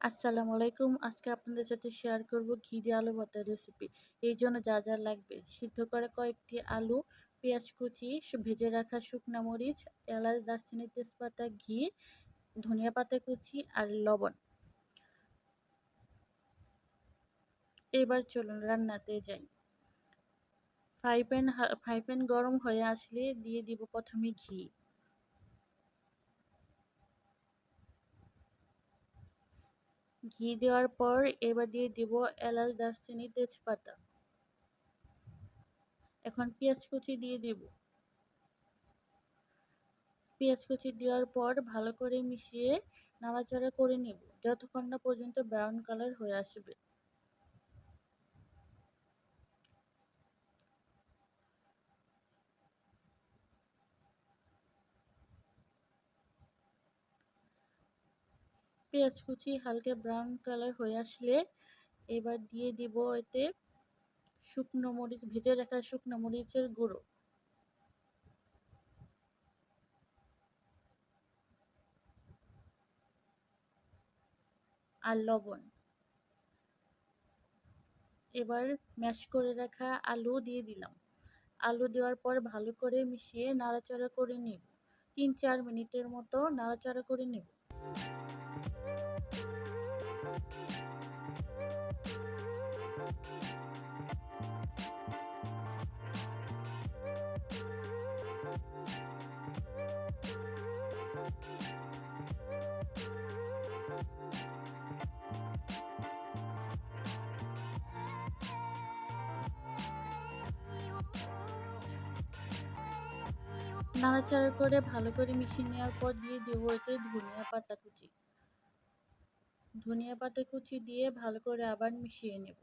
আসসালামু আলাইকুম। আজকে আপনাদের সাথে শেয়ার করব ঘি দিয়ে আলু ভর্তার রেসিপি। এই জন্য যা লাগবে: সিদ্ধ করা কয়েকটি আলু, পেঁয়াজ কুচি, ভেজে রাখা শুকনা মরিচ, এলাচ, দারচিনি, তেজপাতা, ঘি, ধনিয়া পাতা কুচি আর লবণ। এবার চলুন রান্নাতে যাই। ফ্রাই প্যান গরম হয়ে আসলে দিয়ে দিব প্রথমে ঘি। ঘি দেওয়ার পর এবার দিয়ে দিব এলাচ, দারচিনি, তেজপাতা। এখন পেঁয়াজ কুচি দিয়ে দিব। পেঁয়াজ কুচি দেওয়ার পর ভালো করে মিশিয়ে নাড়াচাড়া করে নিব যতক্ষণ না পর্যন্ত ব্রাউন কালার হয়ে আসবে। পেঁয়াজ কুচি হালকা ব্রাউন কালার হয়ে আসলে এবার দিয়ে দিব এতে শুকনো মরিচ, ভেজে রাখা শুকনো মরিচের গুঁড়ো আর লবণ। এবার ম্যাশ করে রাখা আলু দিয়ে দিলাম। আলু দেওয়ার পর ভালো করে মিশিয়ে নাড়াচাড়া করে নিব। ৩-৪ মিনিটের মতো নাড়াচাড়া করে নিব। নাড়াচাড়া করে ভালো করে মিশিয়ে নেওয়ার পর দিয়ে দেব এতে ধনিয়া পাতা কুচি। ধনিয়া পাতা কুচি দিয়ে ভালো করে আবার মিশিয়ে নেব।